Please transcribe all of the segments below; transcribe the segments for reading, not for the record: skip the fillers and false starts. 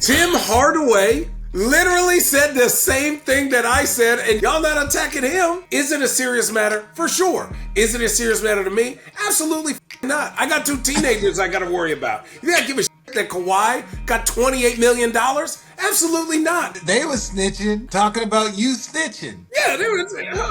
Tim Hardaway literally said the same thing that I said, and y'all not attacking him. Is it a serious matter? For sure. Is it a serious matter to me? Absolutely not. I got 2 teenagers I got to worry about. You got to give a shit that Kawhi got $28 million? Absolutely not. They were snitching, talking about you snitching. Yeah, they were,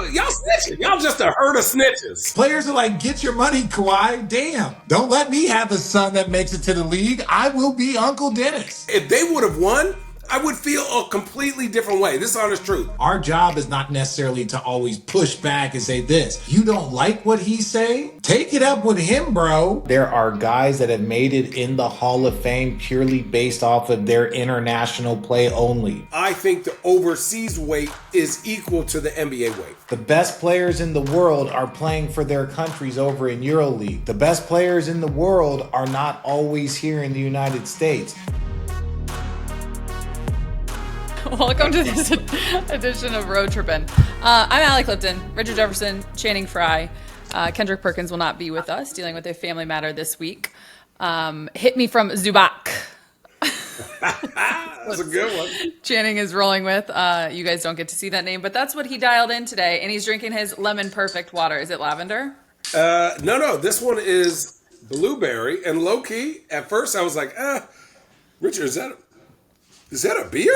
y'all snitching. Y'all just a herd of snitches. Players are like, get your money, Kawhi. Damn. Don't let me have a son that makes it to the league. I will be Uncle Dennis. If they would have won, I would feel a completely different way. This is honest truth. Our job is not necessarily to always push back and say this. You don't like what he's saying? Take it up with him, bro. There are guys that have made it in the Hall of Fame purely based off of their international play only. I think the overseas weight is equal to the NBA weight. The best players in the world are playing for their countries over in EuroLeague. The best players in the world are not always here in the United States. Welcome to this edition of Road Trippin. I'm Allie Clifton, Richard Jefferson, Channing Frye. Kendrick Perkins will not be with us, dealing with a family matter this week. Hit me from Zubac. That's a good one. Channing is rolling with. You guys don't get to see that name, but that's what he dialed in today, and he's drinking his Lemon Perfect water. Is it lavender? No. This one is blueberry, and low key. At first, I was like, Richard, is that a beer?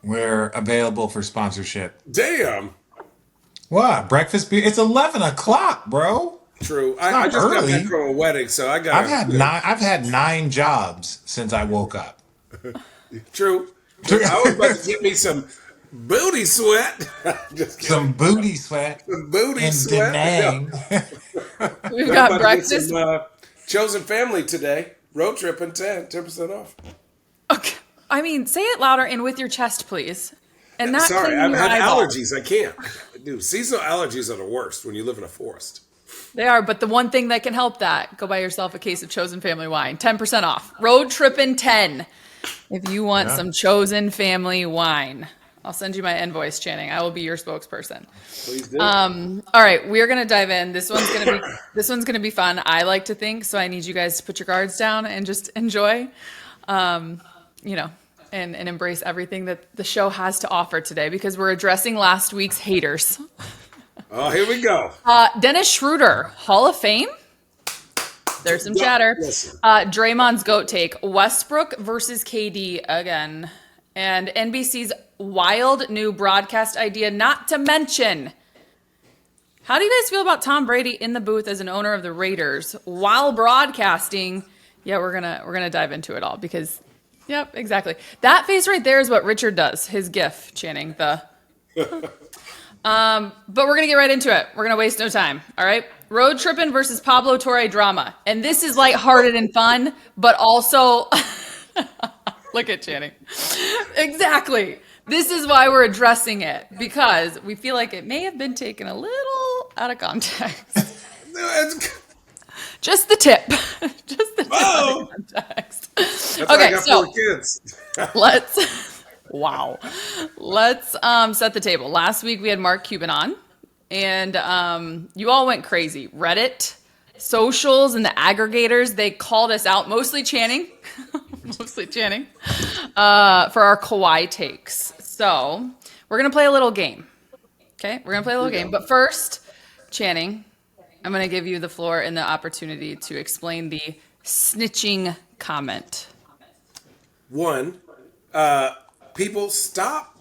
We're available for sponsorship. Damn. What? Breakfast beer? It's 11 o'clock, bro. True. I just got back from a wedding, so I got. I've had 9 jobs since I woke up. True. I was about to get me some booty sweat. Some booty sweat. Some booty and sweat. Yeah. We've got breakfast. Some, Chosen Family today. Road Trippin 10% off. Okay. I mean, say it louder and with your chest, please. And not sorry, I've had eyeballs. allergies. I can't. Dude, seasonal allergies are the worst when you live in a forest. They are, but the one thing that can help that, go buy yourself a case of Chosen Family wine. 10% off. Road Trippin 10. If you want some Chosen Family wine. I'll send you my invoice, Channing. I will be your spokesperson. Please do. All right, we're gonna dive in. This one's gonna be fun. I like to think, so I need you guys to put your guards down and just enjoy, and embrace everything that the show has to offer today, because we're addressing last week's haters. Oh, here we go. Dennis Schroder, Hall of Fame. There's some chatter. Draymond's GOAT take. Westbrook versus KD again. And NBC's wild new broadcast idea, not to mention, how do you guys feel about Tom Brady in the booth as an owner of the Raiders while broadcasting? Yeah, we're gonna dive into it all because, yep, exactly. That face right there is what Richard does. His GIF, Channing. But we're gonna get right into it. We're gonna waste no time. All right. Road Trippin versus Pablo Torre drama, and this is lighthearted and fun, but also. Look at Channing. Exactly. This is why we're addressing it, because we feel like it may have been taken a little out of context. Just the tip. Just the tip out of context. That's okay, I got 4 kids. Let's set the table. Last week we had Mark Cuban on, and you all went crazy. Reddit, socials, and the aggregators, they called us out, mostly Channing. For our Kawhi takes. So we're going to play a little game. Okay? We're going to play a little game. But first, Channing, I'm going to give you the floor and the opportunity to explain the snitching comment. 1, people stop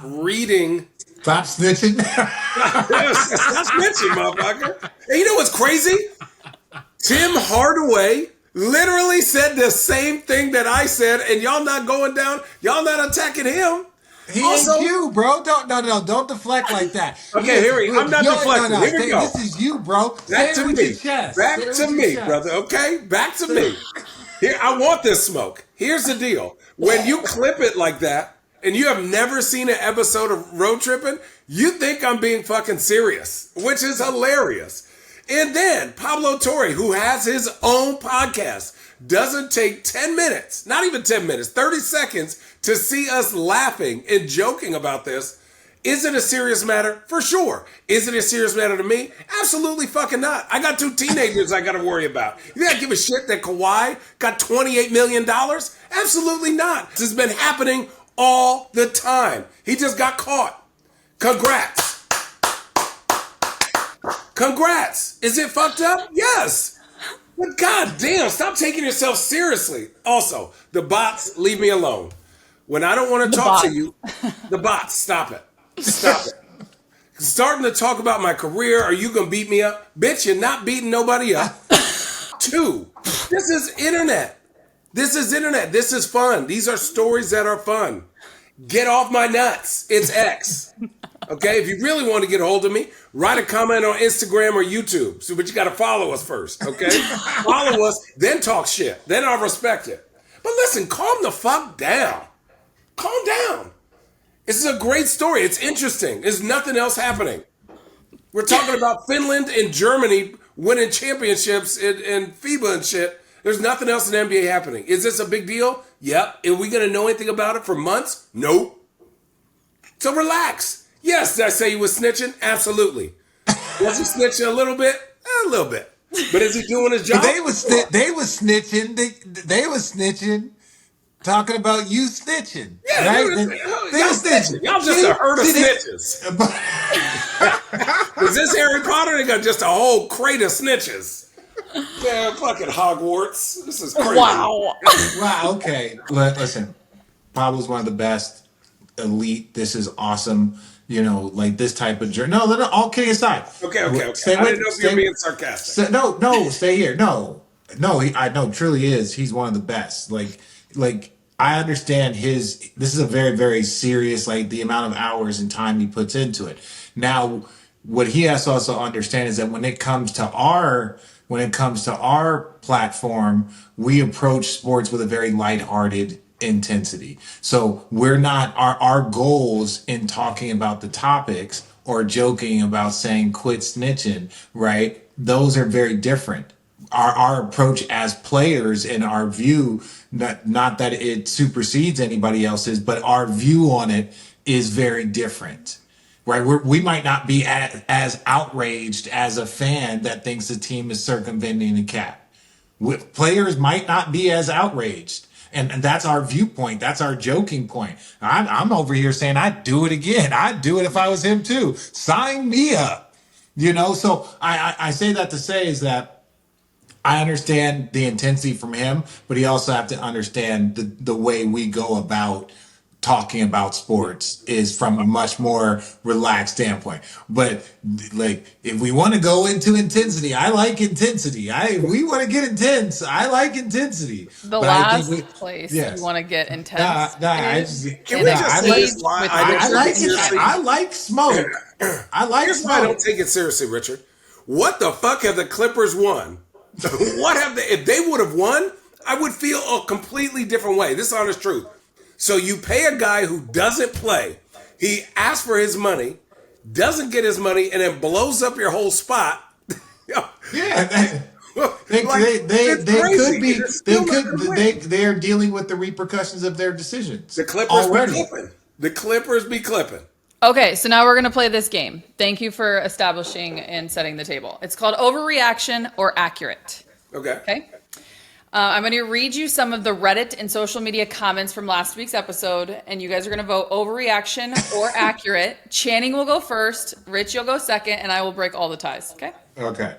reading. Stop snitching. Stop snitching, motherfucker. And you know what's crazy? Tim Hardaway literally said the same thing that I said, and y'all not going down. Y'all not attacking him. He ain't you, bro. Don't deflect like that. Okay, I'm not deflecting. Here we go. This is you, bro. Back to me. Back to me, brother. Okay, back to me. Here, I want this smoke. Here's the deal. When you clip it like that, and you have never seen an episode of Road Trippin, you think I'm being fucking serious, which is hilarious. And then Pablo Torre, who has his own podcast, doesn't take 10 minutes, not even 10 minutes, 30 seconds to see us laughing and joking about this. Is it a serious matter? For sure. Is it a serious matter to me? Absolutely fucking not. I got 2 teenagers I got to worry about. You think I give a shit that Kawhi got $28 million? Absolutely not. This has been happening all the time. He just got caught. Congrats. Congrats. Is it fucked up? Yes. But goddamn, stop taking yourself seriously. Also, the bots, leave me alone. When I don't want to talk to you, the bots, stop it. Stop it. Starting to talk about my career, are you going to beat me up? Bitch, you're not beating nobody up. 2, this is internet. This is internet. This is fun. These are stories that are fun. Get off my nuts. It's X. Okay? If you really want to get a hold of me, write a comment on Instagram or YouTube. So, but you got to follow us first, okay? Follow us, then talk shit. Then I'll respect it. But listen, calm the fuck down. Calm down. This is a great story. It's interesting. There's nothing else happening. We're talking about Finland and Germany winning championships in FIBA and shit. There's nothing else in the NBA happening. Is this a big deal? Yep. Are we going to know anything about it for months? Nope. So relax. Yes, did I say he was snitching? Absolutely. Was he snitching a little bit? A little bit. But is he doing his job? They was snitching. They was snitching. Talking about you snitching. Yeah, right? They were snitching. Y'all just a herd of snitches. Is this Harry Potter? They got just a whole crate of snitches. Yeah, fucking Hogwarts. This is crazy. Wow. Wow, okay. Listen, Pablo's one of the best. Elite. This is awesome. You know, like this type of journey. No, all kidding aside. Okay. I didn't know if you were being sarcastic. No, stay here. No, I know, truly is. He's one of the best. Like I understand this is a very, very serious, like the amount of hours and time he puts into it. Now, what he has to also understand is that when it comes to our platform, we approach sports with a very lighthearted intensity. So we're not, our goals in talking about the topics or joking about saying quit snitching, right? Those are very different. Our approach as players and our view, not that it supersedes anybody else's, but our view on it is very different, right? We might not be as outraged as a fan that thinks the team is circumventing the cap. Players might not be as outraged. And that's our viewpoint. That's our joking point. I'm over here saying I'd do it again. I'd do it if I was him too. Sign me up. You know, so I say that to say is that I understand the intensity from him, but he also have to understand the way we go about talking about sports is from a much more relaxed standpoint. But like, if we want to go into intensity, I like intensity. We want to get intense. I like intensity. The last place you want to get intense. I like smoke. Here's why I don't take it seriously, Richard. What the fuck have the Clippers won? What have they? If they would have won, I would feel a completely different way. This is honest truth. So you pay a guy who doesn't play. He asks for his money, doesn't get his money, and then blows up your whole spot. Yeah. They are dealing with the repercussions of their decisions. The Clippers be clipping. The Clippers be clipping. Okay, so now we're going to play this game. Thank you for establishing and setting the table. It's called overreaction or accurate. Okay. I'm going to read you some of the Reddit and social media comments from last week's episode, and you guys are going to vote overreaction or accurate. Channing will go first, Rich, you'll go second, and I will break all the ties. Okay.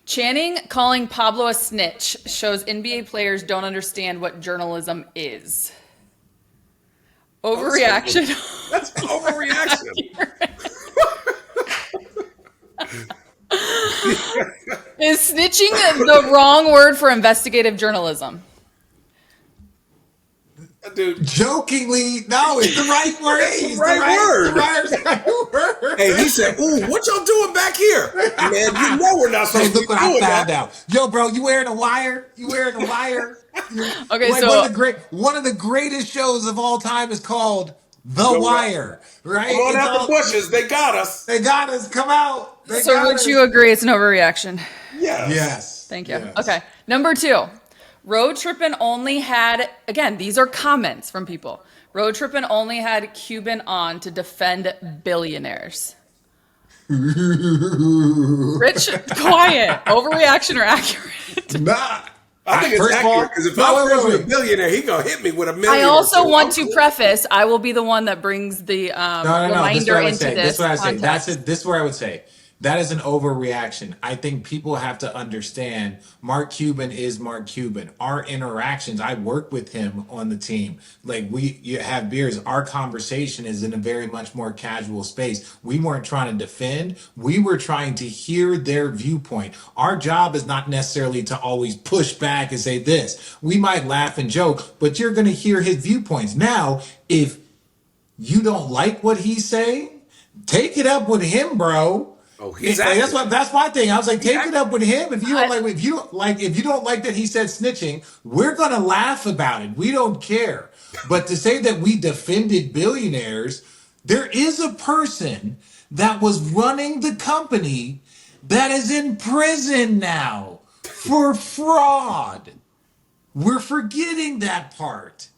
Channing calling Pablo a snitch shows NBA players don't understand what journalism is. Overreaction. That's overreaction. Is snitching the wrong word for investigative journalism? Dude. Jokingly, no, it's the right word. It's the right word. Hey, he said, "Ooh, what y'all doing back here?" Man, you know we're not supposed to be doing that. Look what I found out. Yo, bro, you wearing a wire? Okay, like so one of the greatest shows of all time is called The Wire, right? Come on out the bushes. They got us. Come out. So would you agree it's an overreaction? Yes. Yes. Thank you. Yes. Okay. Number 2. Road Trippin only had, again, these are comments from people. Road Trippin only had Cuban on to defend billionaires. Rich, quiet. Overreaction or accurate? Nah. I think it's accurate because if I was with a billionaire, he gonna hit me with $1 million. I also want to preface, I will be the one that brings the reminder into this. This is what I say. This is where I would say. That is an overreaction. I think people have to understand Mark Cuban is Mark Cuban. Our interactions, I work with him on the team. Like you have beers. Our conversation is in a very much more casual space. We weren't trying to defend. We were trying to hear their viewpoint. Our job is not necessarily to always push back and say this. We might laugh and joke, but you're going to hear his viewpoints. Now, if you don't like what he's saying, take it up with him, bro. Oh, he's that's my thing. I was like, take it up with him. If you don't like that he said snitching, we're gonna laugh about it. We don't care. But to say that we defended billionaires, there is a person that was running the company that is in prison now for fraud. We're forgetting that part.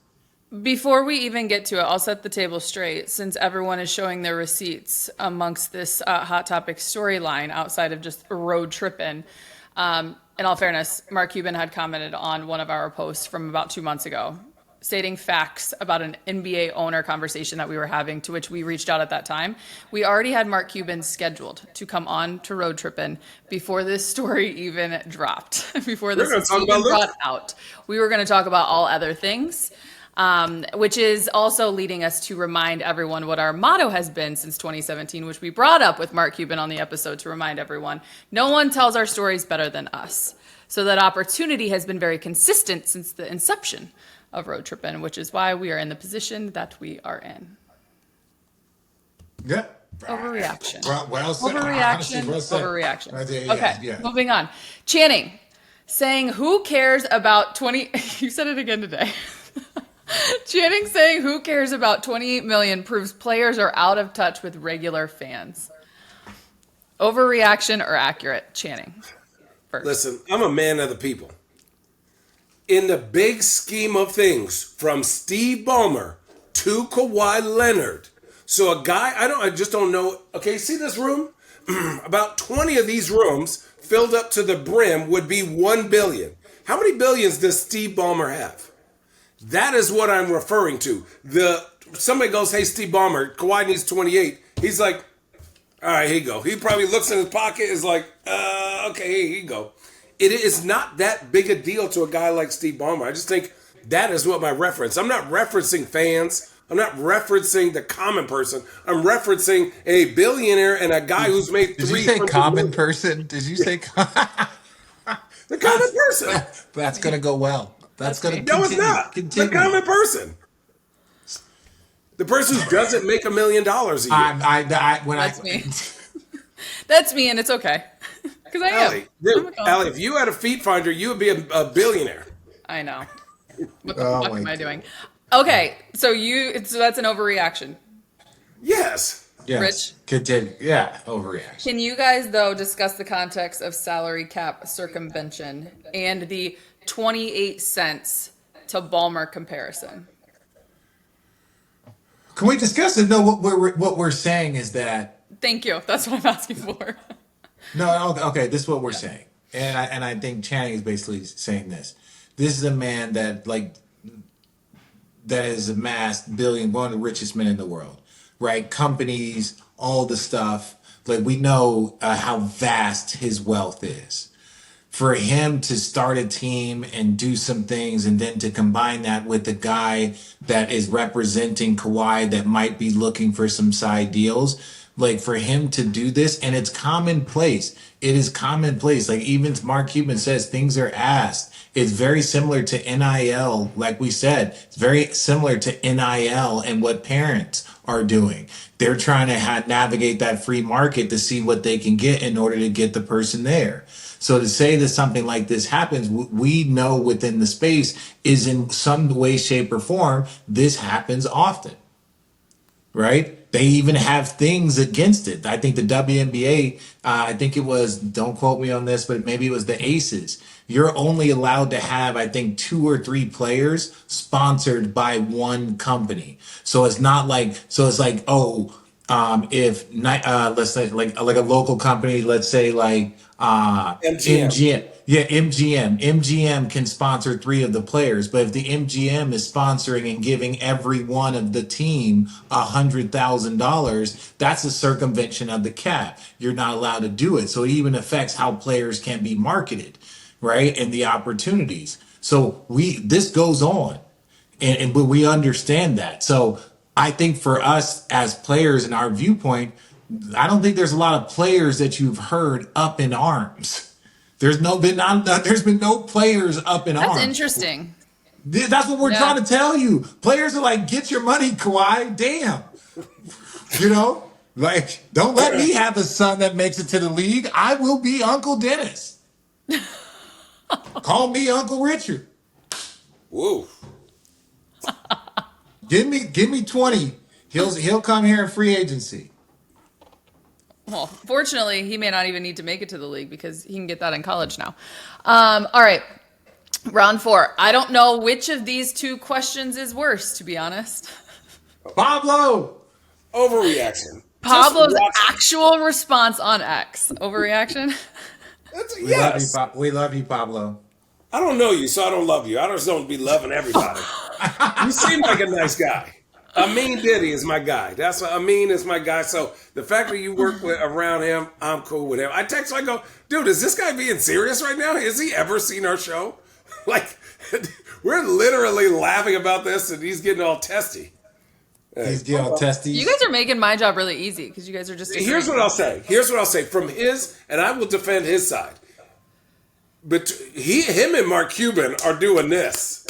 Before we even get to it, I'll set the table straight since everyone is showing their receipts amongst this Hot Topic storyline outside of just Road Trippin. In all fairness, Mark Cuban had commented on one of our posts from about 2 months ago, stating facts about an NBA owner conversation that we were having, to which we reached out at that time. We already had Mark Cuban scheduled to come on to Road Trippin before this story even dropped, before this was even brought out. We were going to talk about all other things. Which is also leading us to remind everyone what our motto has been since 2017, which we brought up with Mark Cuban on the episode to remind everyone, no one tells our stories better than us. So that opportunity has been very consistent since the inception of Road Trippin, which is why we are in the position that we are in. Yeah. Overreaction. Well said. Overreaction. Honestly, Overreaction. Okay, moving on. Channing, saying, who cares about 20... You said it again today. Channing saying, who cares about 28 million proves players are out of touch with regular fans. Overreaction or accurate? Channing first. Listen, I'm a man of the people. In the big scheme of things, from Steve Ballmer to Kawhi Leonard. So a guy, I just don't know. Okay, see this room? About 20 of these rooms filled up to the brim would be 1 billion. How many billions does Steve Ballmer have? That is what I'm referring to. Somebody goes, hey, Steve Ballmer, Kawhi needs 28. He's like, all right, here you go. He probably looks in his pocket, is like, okay, here you go. It is not that big a deal to a guy like Steve Ballmer. I just think that is what my reference. I'm not referencing fans. I'm not referencing the common person. I'm referencing a billionaire and a guy who's made Did you say common person? Did you say the common person? That's going to go well. That's going to continue. No, it's not. The common person. The person who doesn't make $1 million a year. That's me. That's me, and it's okay. Because I am. Allie, if you had a feet finder, you would be a billionaire. I know. What the fuck am I doing? Okay, so that's an overreaction. Yes. Rich? Continue. Yeah, overreaction. Can you guys, though, discuss the context of salary cap circumvention and the 28 cents to Ballmer comparison? Can we discuss it? No, what we're saying is that... Thank you. That's what I'm asking for. No, okay, this is what we're saying. And I think Channing is basically saying this. This is a man that has amassed one of the richest men in the world, right? Companies, all the stuff. Like, we know how vast his wealth is. For him to start a team and do some things and then to combine that with the guy that is representing Kawhi that might be looking for some side deals, like for him to do this, and it's commonplace. It is commonplace. Like even Mark Cuban says, things are asked. It's very similar to NIL, like we said. It's very similar to NIL and what parents are doing. They're trying to navigate that free market to see what they can get in order to get the person there. So to say that something like this happens, we know within the space is in some way, shape, or form, this happens often, right? They even have things against it. I think the WNBA, I think it was, don't quote me on this, but maybe it was the Aces. You're only allowed to have, I think, 2 or 3 players sponsored by one company. So it's not like, so it's like, if let's say like a local company, let's say like MGM. Yeah, MGM can sponsor 3 of the players, but if the MGM is sponsoring and giving every one of the team $100,000, that's a circumvention of the cap. You're not allowed to do it. So it even affects how players can be marketed, right? And the opportunities. So this goes on, but we understand that. So I think for us as players in our viewpoint, I don't think there's a lot of players that you've heard up in arms. There's been no players up in arms. That's interesting. That's what we're trying to tell you. Players are like, get your money, Kawhi. Damn. Like, don't let me have a son that makes it to the league. I will be Uncle Dennis. Call me Uncle Richard. Whoa. Give me 20. He'll come here in free agency. Well, fortunately, he may not even need to make it to the league because he can get that in college now. All right. Round 4. I don't know which of these 2 questions is worse, to be honest. Pablo! Overreaction. Pablo's actual response on X. Overreaction? Yes. We love you, Pablo. I don't know you, so I don't love you. I just don't be loving everybody. You seem like a nice guy. Amin Diddy is my guy. That's what Amin is my guy. So the fact that you work around him, I'm cool with him. I text him, I go, dude, is this guy being serious right now? Has he ever seen our show? Like, we're literally laughing about this, and he's getting all testy. He's getting all testy. You guys are making my job really easy because you guys are just. Here's what I'll say. From his, and I will defend his side. But him and Mark Cuban are doing this.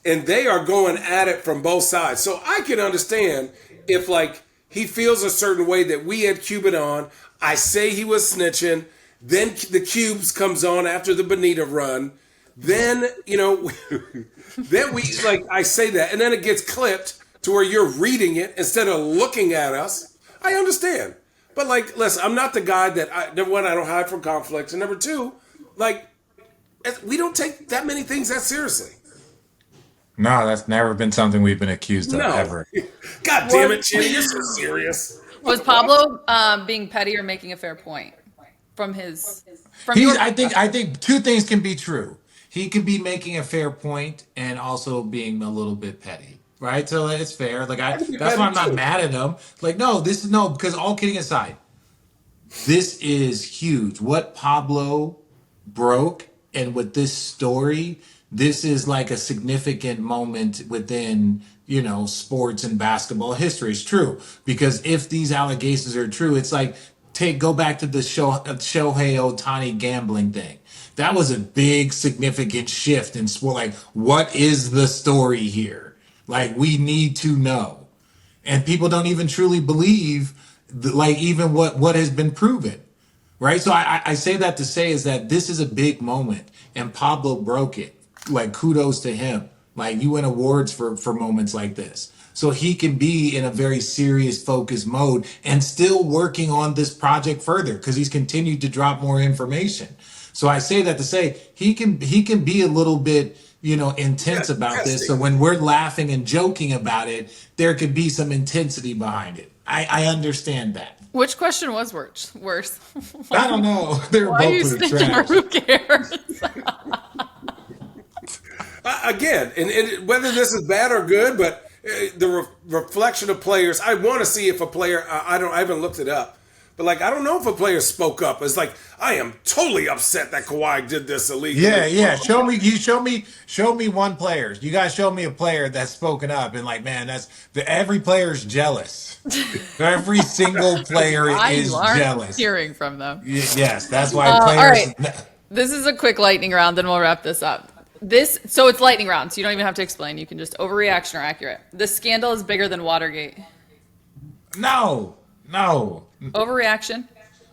And they are going at it from both sides. So I can understand if, like, he feels a certain way that we had Cuban on. I say he was snitching. Then the Cubes comes on after the Bonita run. Then, then I say that. And then it gets clipped to where you're reading it instead of looking at us. I understand. But, like, listen, I'm not the guy that, number one, I don't hide from conflicts. And number 2, like, we don't take that many things that seriously. No, that's never been something we've been accused of ever. God damn it, Chinny, you're so serious. Was Pablo being petty or making a fair point from his? I think 2 things can be true. He could be making a fair point and also being a little bit petty, right? So it's fair. Like that's why I'm not mad at him. Like because all kidding aside, this is huge. What Pablo broke and with this story. This is like a significant moment within, sports and basketball history. It's true. Because if these allegations are true, it's like, go back to the Shohei Ohtani gambling thing. That was a big, significant shift in sport. Like, what is the story here? Like, we need to know. And people don't even truly believe, even what has been proven. Right? So I say that to say is that this is a big moment. And Pablo broke it. Like, kudos to him. Like, you win awards for moments like this. So he can be in a very serious, focused mode and still working on this project further because he's continued to drop more information. So I say that to say he can be a little bit, intense about this. So when we're laughing and joking about it, there could be some intensity behind it. I understand that. Which question was worse? I don't know. They're both pretty trash. Who cares? Again, and whether this is bad or good, but the reflection of players, I want to see if a player, I haven't looked it up, but like, I don't know if a player spoke up. It's like, I am totally upset that Kawhi did this illegally. Yeah. Show me one player. You guys show me a player that's spoken up and like, man, every player's jealous. Every single player is jealous. Hearing from them. Yes, that's why players. All right. This is a quick lightning round, then we'll wrap this up. So it's lightning round, so you don't even have to explain. You can just overreaction or accurate. This scandal is bigger than Watergate. No. Overreaction.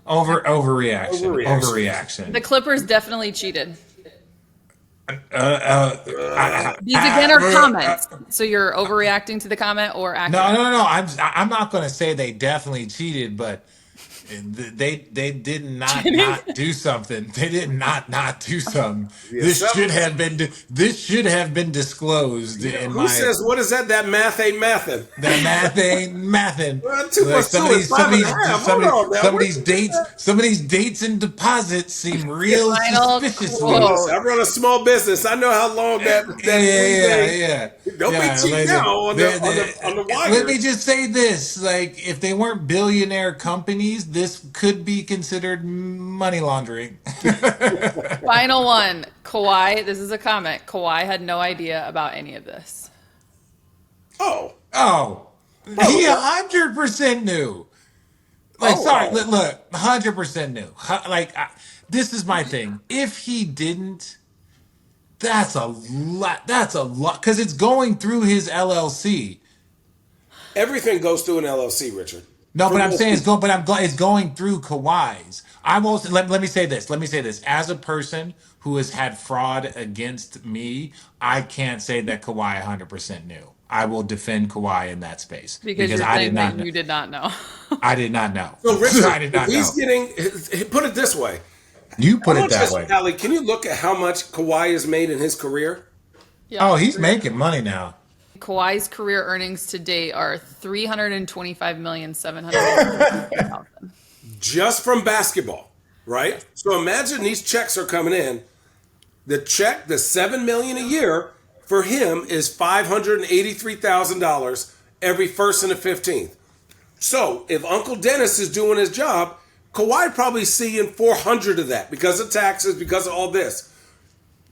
Overreaction. The Clippers definitely cheated. These again are comments. So you're overreacting to the comment or accurate? No. I'm not going to say they definitely cheated, but they did Kidding? not do something. They did not do something. Yeah, something. This should have been disclosed Yeah, in who my says what is that? That math ain't mathin'. that math ain't mathin'. Well, two Like plus two is five and a half. Hold on now. some of these dates and deposits seem real Final suspicious to Hey, me. listen, quote. I run a small business. I know how long that 3 days. Yeah. Don't be cheap now on the Let me wires. just say this: like, if they weren't billionaire companies, this could be considered money laundering. Final one. Kawhi, this is a comment. Kawhi had no idea about any of this. Oh, Oh, he 100% knew. Like, sorry, oh, 100% knew. This is my thing. If he didn't, that's a lot. That's a lot because it's going through his LLC. everything goes through an LLC, Richard. No, For but I'm most saying people. it's going through Kawhi's. I'm also let me say this. Let me say this. As a person who has had fraud against me, I can't say that Kawhi 100% knew. I will defend Kawhi in that space Because because you're I did saying that not know. you did not know. I did not know. So, Richard, I did if not he's know. getting, put it this way. You How put it much that is, way. Allie, can you look at how much Kawhi has made in his career? Yeah. Oh, he's making money now. Kawhi's career earnings to date are 325,700,000. Just from basketball, right? So imagine these checks are coming in. The check, the $7 million a year for him is $583,000 every first and the 15th. So if Uncle Dennis is doing his job, Kawhi probably seeing 400 of that because of taxes, because of all this.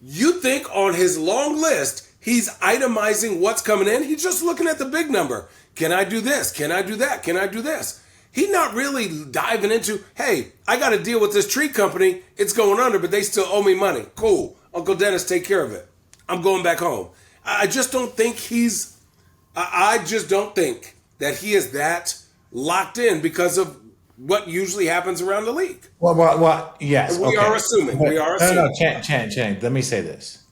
You think on his long list, he's itemizing what's coming in. He's just looking at the big number. Can I do this? Can I do that? Can I do this? He's not really diving into, hey, I got to deal with this tree company. It's going under, but they still owe me money. Cool. Uncle Dennis, take care of it. I'm going back home. I just don't think I just don't think that he is that locked in because of what usually happens around the league. Yes. We are assuming. We are assuming. No, Chan. Let me say this.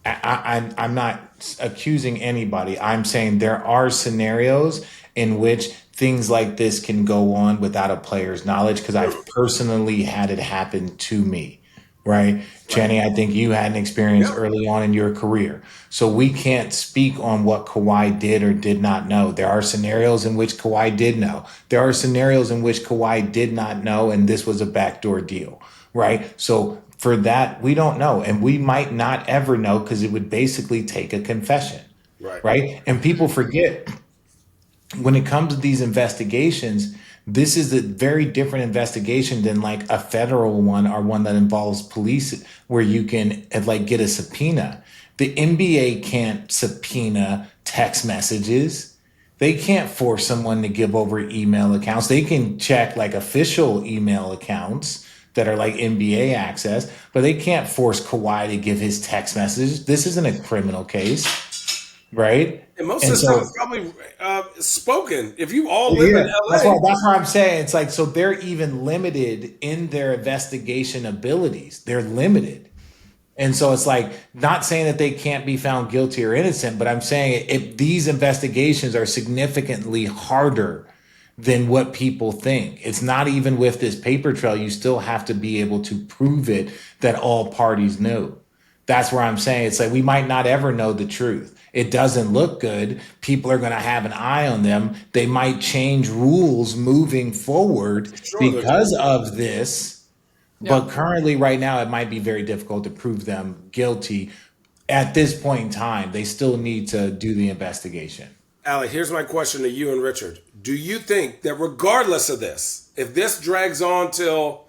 I'm not accusing anybody. I'm saying there are scenarios in which things like this can go on without a player's knowledge because I've personally had it happen to me, right? Channing, I think you had an experience early on in your career. So we can't speak on what Kawhi did or did not know. There are scenarios in which Kawhi did know. There are scenarios in which Kawhi did not know, and this was a backdoor deal, right? So for that, we don't know. And we might not ever know because it would basically take a confession, right? And people forget when it comes to these investigations, this is a very different investigation than like a federal one or one that involves police where you can like get a subpoena. The NBA can't subpoena text messages. They can't force someone to give over email accounts. They can check like official email accounts that are like NBA access, but they can't force Kawhi to give his text messages. This isn't a criminal case, right? And most of the stuff is probably spoken. If you all live in LA. That's why I'm saying it's like, so they're even limited in their investigation abilities. They're limited. And so it's like, not saying that they can't be found guilty or innocent, but I'm saying if these investigations are significantly harder than what people think. It's not even with this paper trail. You still have to be able to prove it that all parties knew. That's where I'm saying it's like we might not ever know the truth. It doesn't look good. People are going to have an eye on them. They might change rules moving forward because of this. Yeah. But currently, right now, it might be very difficult to prove them guilty. At this point in time, they still need to do the investigation. Allie, here's my question to you and Richard. Do you think that regardless of this, if this drags on till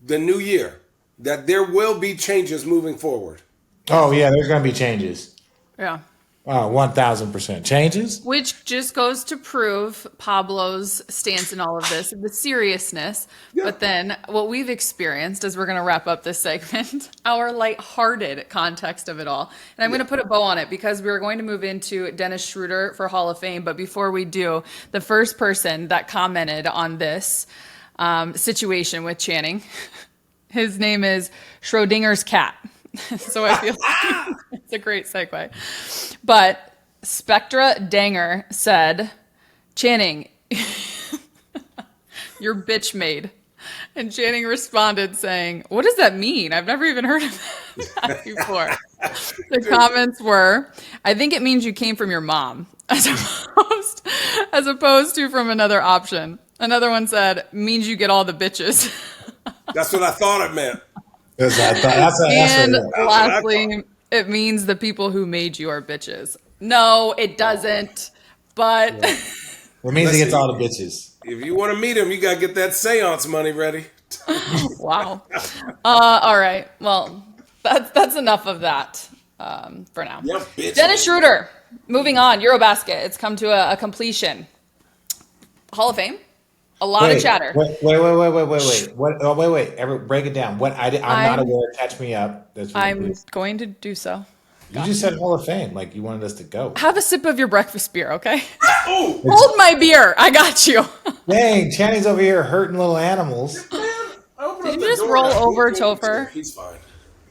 the new year, that there will be changes moving forward? Oh, yeah, there's going to be changes. Yeah. 1,000% changes. Which just goes to prove Pablo's stance in all of this, the seriousness. Yeah. But then what we've experienced as we're going to wrap up this segment, our lighthearted context of it all. And I'm going to put a bow on it because we're going to move into Dennis Schroder for Hall of Fame. But before we do, the first person that commented on this situation with Channing, his name is Schrodinger's cat. So I feel like it's a great segue. But Spectra Danger said, Channing, you're bitch made. And Channing responded saying, what does that mean? I've never even heard of that before. The comments were, I think it means you came from your mom, as opposed to from another option. Another one said, means you get all the bitches. That's what I thought it meant. And lastly, it means the people who made you are bitches. No, it doesn't. But it means he gets all the bitches. If you want to meet him, you got to get that seance money ready. Wow. All right. Well, that's enough of that for now. Yeah, bitch. Dennis Schroder, moving on. EuroBasket. It's come to a completion. Hall of Fame. A lot of chatter. Wait. What? Oh, wait. Break it down. I'm not aware. Catch me up. I'm going to do so. You just said Hall of Fame, like you wanted us to go. Have a sip of your breakfast beer, okay? Hold my beer. I got you. Dang, Channing's over here hurting little animals. Did you just roll over Topher? He's fine.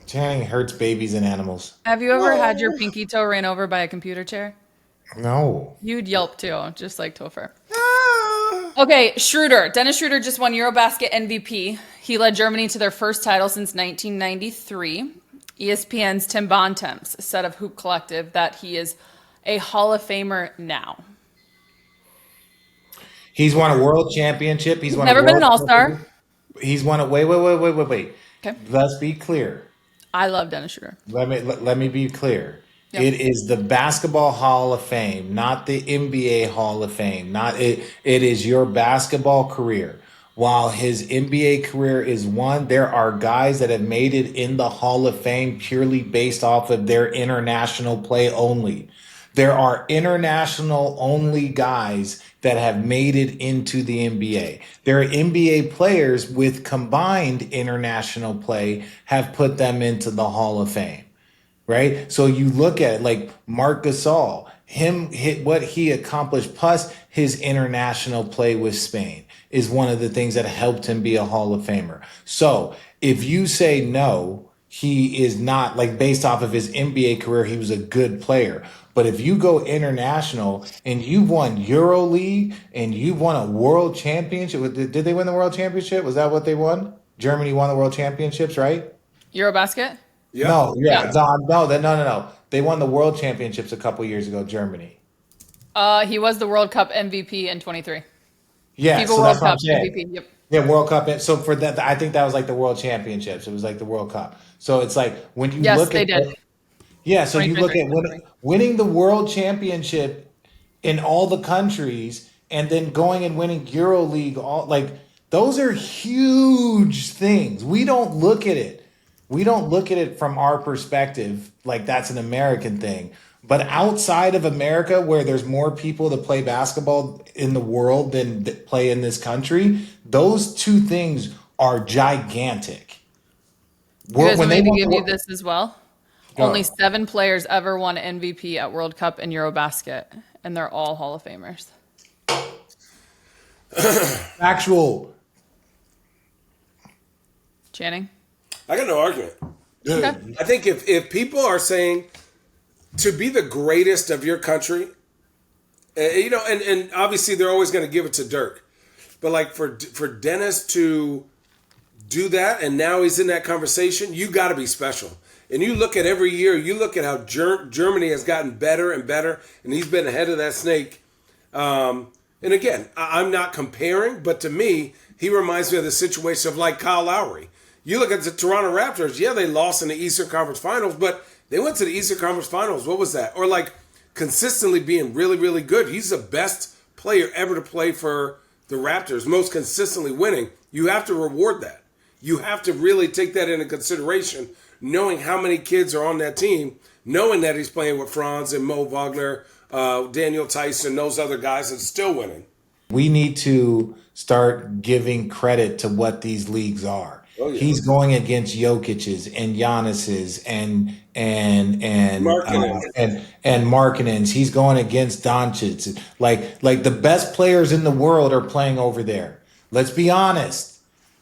Channing hurts babies and animals. Have you ever had your pinky toe ran over by a computer chair? No. You'd yelp too, just like Topher. Okay, Schroder. Dennis Schroder just won EuroBasket MVP. He led Germany to their first title since 1993. ESPN's Tim Bontemps said of Hoop Collective that he is a Hall of Famer now. He's won a world championship. He's never been an all-star. He's won a wait. Okay. Let's be clear. I love Dennis Schroder. Let me be clear. Yep. It is the Basketball Hall of Fame, not the NBA Hall of Fame. It is your basketball career. While his NBA career is one, there are guys that have made it in the Hall of Fame purely based off of their international play only. There are international only guys that have made it into the NBA. There are NBA players with combined international play have put them into the Hall of Fame, right? So you look at it like Marc Gasol, what he accomplished plus his international play with Spain is one of the things that helped him be a Hall of Famer. So if you say no, he is not, like based off of his NBA career, he was a good player. But if you go international and you've won EuroLeague and you've won a world championship, did they win the world championship? Was that what they won? Germany won the world championships, right? EuroBasket? Yeah. No. They won the world championships a couple years ago, Germany. He was the World Cup MVP in 23. Yeah, so World Cup MVP. Yep. Yeah, World Cup. So for that, I think that was like the World Championships. It was like the World Cup. So it's like when you look at did. Yeah, so you look at winning the World Championship in all the countries, and then going and winning EuroLeague. All like those are huge things. We don't look at it. We don't look at it from our perspective like that's an American thing. But outside of America, where there's more people that play basketball in the world than that play in this country, those two things are gigantic. You guys want me to give you this as well? Go. Only 7 players ever won MVP at World Cup and EuroBasket, and they're all Hall of Famers. Actual. Channing? I got no argument. Okay. I think if people are saying to be the greatest of your country, and obviously they're always going to give it to Dirk, but like for Dennis to do that, and now he's in that conversation, you got to be special. And you look at every year, you look at how Germany has gotten better and better, and he's been ahead of that snake. And again, I'm not comparing, but to me, he reminds me of the situation of like Kyle Lowry. You look at the Toronto Raptors, yeah, they lost in the Eastern Conference Finals, but they went to the Eastern Conference Finals. What was that? Or like consistently being really, really good. He's the best player ever to play for the Raptors, most consistently winning. You have to reward that. You have to really take that into consideration, knowing how many kids are on that team, knowing that he's playing with Franz and Mo Wagner, Daniel Tyson, those other guys, and still winning. We need to start giving credit to what these leagues are. Oh, yeah. He's going against Jokic's and Giannis's and Markkanen's. He's going against Doncic's. Like the best players in the world are playing over there. Let's be honest.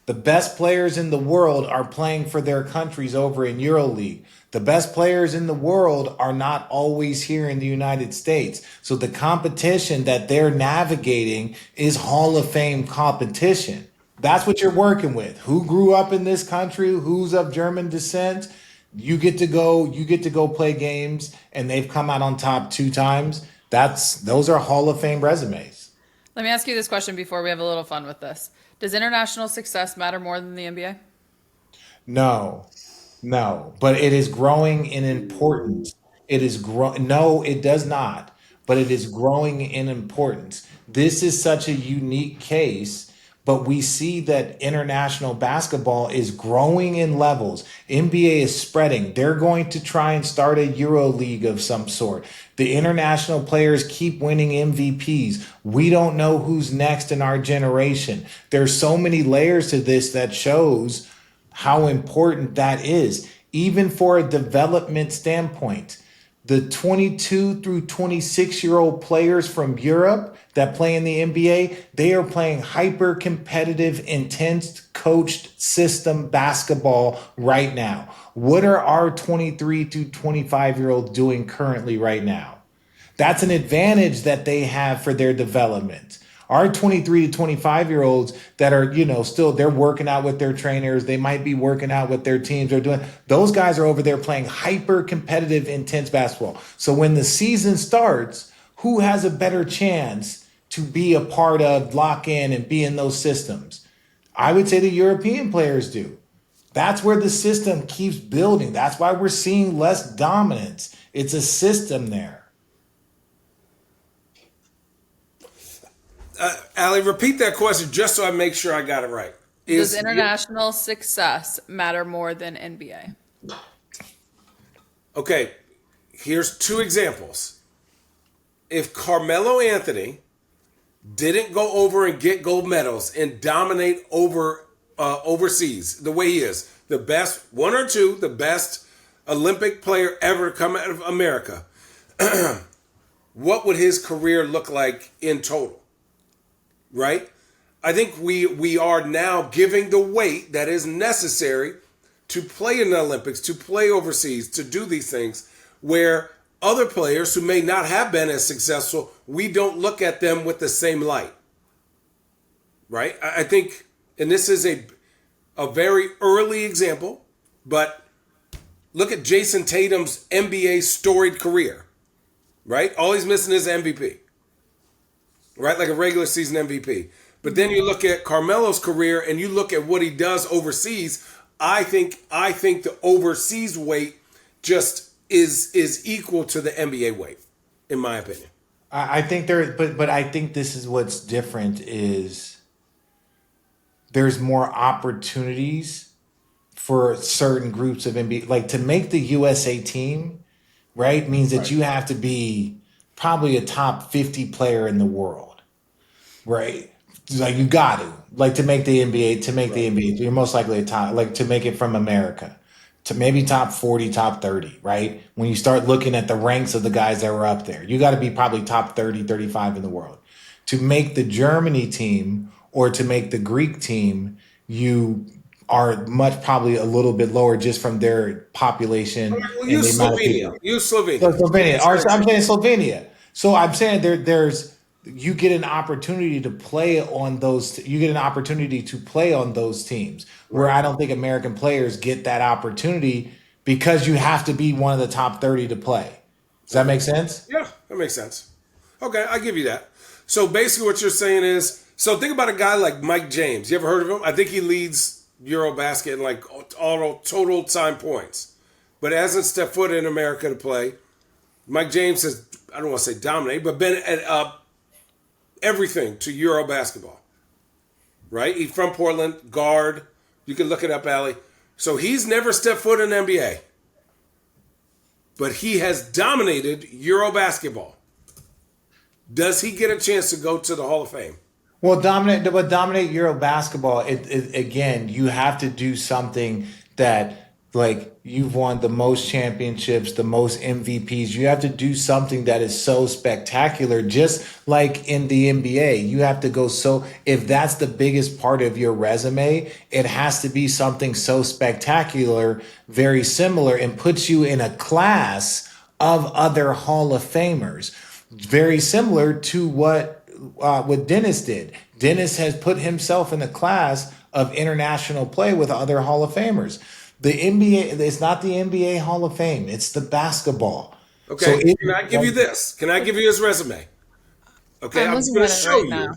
The best players in the world are playing for their countries over in EuroLeague. The best players in the world are not always here in the United States. So the competition that they're navigating is Hall of Fame competition. That's what you're working with. Who grew up in this country? Who's of German descent? You get to go play games, and they've come out on top 2 times. Those are Hall of Fame resumes. Let me ask you this question before we have a little fun with this. Does international success matter more than the NBA? No, but it is growing in importance. No, it does not, but it is growing in importance. This is such a unique case, but we see that international basketball is growing in levels. NBA is spreading. They're going to try and start a Euro League of some sort. The international players keep winning MVPs. We don't know who's next in our generation. There's so many layers to this that shows how important that is, even for a development standpoint. The 22 through 26-year-old players from Europe that play in the NBA, they are playing hyper competitive, intense, coached system basketball right now. What are our 23 to 25-year-olds doing currently right now? That's an advantage that they have for their development. Our 23 to 25-year-olds that are, still they're working out with their trainers. They might be working out with their teams. Those guys are over there playing hyper competitive, intense basketball. So when the season starts, who has a better chance to be a part of, lock in, and be in those systems? I would say the European players do. That's where the system keeps building. That's why we're seeing less dominance. It's a system there. Allie, repeat that question just so I make sure I got it right. Does international success matter more than NBA? Okay, here's 2 examples. If Carmelo Anthony didn't go over and get gold medals and dominate overseas the way he is, the best, 1 or 2, the best Olympic player ever to come out of America, what would his career look like in total? Right? I think we are now giving the weight that is necessary to play in the Olympics, to play overseas, to do these things, where other players who may not have been as successful, we don't look at them with the same light. Right? I think, and this is a very early example, but look at Jason Tatum's NBA storied career. Right? All he's missing is MVP. Right, like a regular season MVP. But then you look at Carmelo's career and you look at what he does overseas. I think the overseas weight just is equal to the NBA weight, in my opinion. I think but I think this is what's different is there's more opportunities for certain groups of NBA. Like to make the USA team, right, means that you have to be probably a top 50 player in the world. Right. Like you got to make the NBA, you're most likely a top, like to make it from America to maybe top 40, top 30, right? When you start looking at the ranks of the guys that were up there, you got to be probably top 30, 35 in the world. To make the Germany team or to make the Greek team, you are much probably a little bit lower just from their population. Well, use Slovenia. I'm saying Slovenia. So I'm saying there's you get an opportunity to play on those. You get an opportunity to play on those teams where I don't think American players get that opportunity because you have to be one of the top 30 to play. Does that make sense? Yeah, that makes sense. Okay, I give you that. So basically what you're saying is, so think about a guy like Mike James. You ever heard of him? I think he leads EuroBasket in like all total time points, but hasn't stepped foot in America to play. Mike James has, I don't want to say dominate, but been at everything to Euro basketball, right? He's from Portland, guard. You can look it up, Allie. So he's never stepped foot in the NBA, but he has dominated Euro basketball. Does he get a chance to go to the Hall of Fame? Well, dominate Euro basketball. It again, you have to do something that like you've won the most championships, the most MVPs. You have to do something that is so spectacular, just like in the NBA. You have to go if that's the biggest part of your resume, it has to be something so spectacular, very similar, and puts you in a class of other Hall of Famers. Very similar to what Dennis did. Dennis has put himself in a class of international play with other Hall of Famers. The NBA, it's not the NBA Hall of Fame. It's the basketball. Okay, so can I give you this? Can I give you his resume? Okay, I'm just going to show you. Now.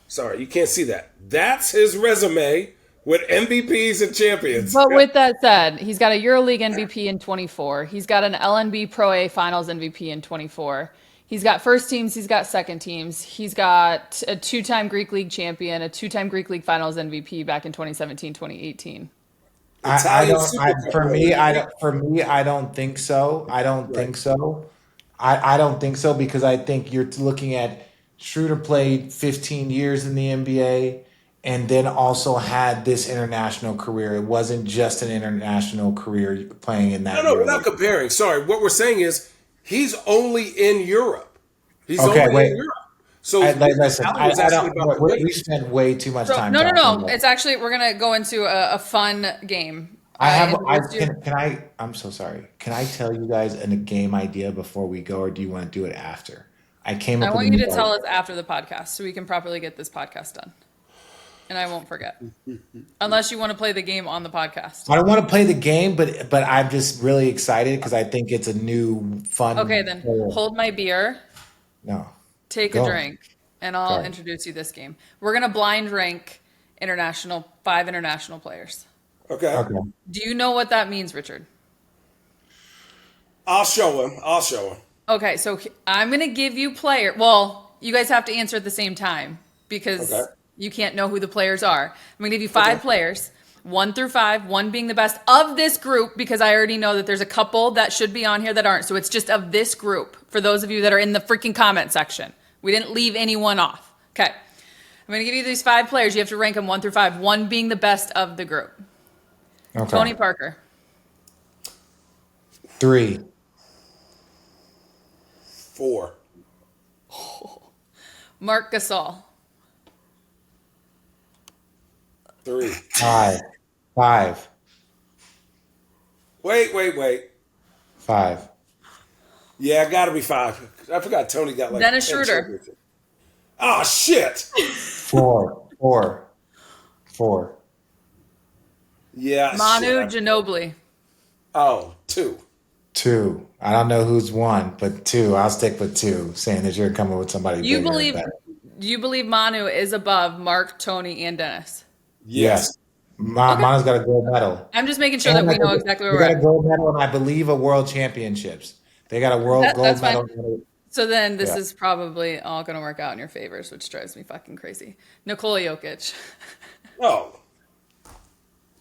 Sorry, you can't see that. That's his resume with MVPs and champions. But with that said, he's got a EuroLeague MVP in 24. He's got an LNB Pro A Finals MVP in 24. He's got first teams. He's got second teams. He's got a 2-time Greek League champion, a 2-time Greek League Finals MVP back in 2017, 2018. I don't think so. I don't think so. I don't think so because I think you're looking at Schroder played 15 years in the NBA and then also had this international career. It wasn't just an international career playing in that. No, we're not comparing. Sorry. What we're saying is he's only in Europe. He's only in Europe. So listen, we spent way too much time. No. It's actually, we're going to go into a fun game. I'm so sorry. Can I tell you guys a game idea before we go, or do you want to do it after? I want you to tell us after the podcast so we can properly get this podcast done. And I won't forget. Unless you want to play the game on the podcast. I don't want to play the game, but I'm just really excited because I think it's a new fun. Okay, then hold my beer. No. Take a drink, and I'll introduce you this game. We're going to blind rank 5 international players. Okay. Do you know what that means, Richard? I'll show him. Okay, so I'm going to give you well, you guys have to answer at the same time because you can't know who the players are. I'm going to give you 5 players, 1 through 5, 1 being the best of this group because I already know that there's a couple that should be on here that aren't. So it's just of this group for those of you that are in the freaking comment section. We didn't leave anyone off. Okay. I'm going to give you these 5 players. You have to rank them 1 through 5, 1 being the best of the group. Okay. Tony Parker. 3. 4. Marc Gasol. 3. 5. Wait. 5. Yeah, got to be 5. I forgot Tony got like Dennis Schroder. Oh, shit. 4. Yeah. Manu Ginobili. Oh, 2. 2. I don't know who's 1, but 2. I'll stick with 2, saying that you're coming with somebody. You believe Manu is above Mark, Tony, and Dennis? Yes. Manu's got a gold medal. I'm just making sure that we know exactly where we're at. They got a gold medal, and I believe a world championships. They got a gold medal. So then this is probably all going to work out in your favors, which drives me fucking crazy. Nikola Jokic. Oh.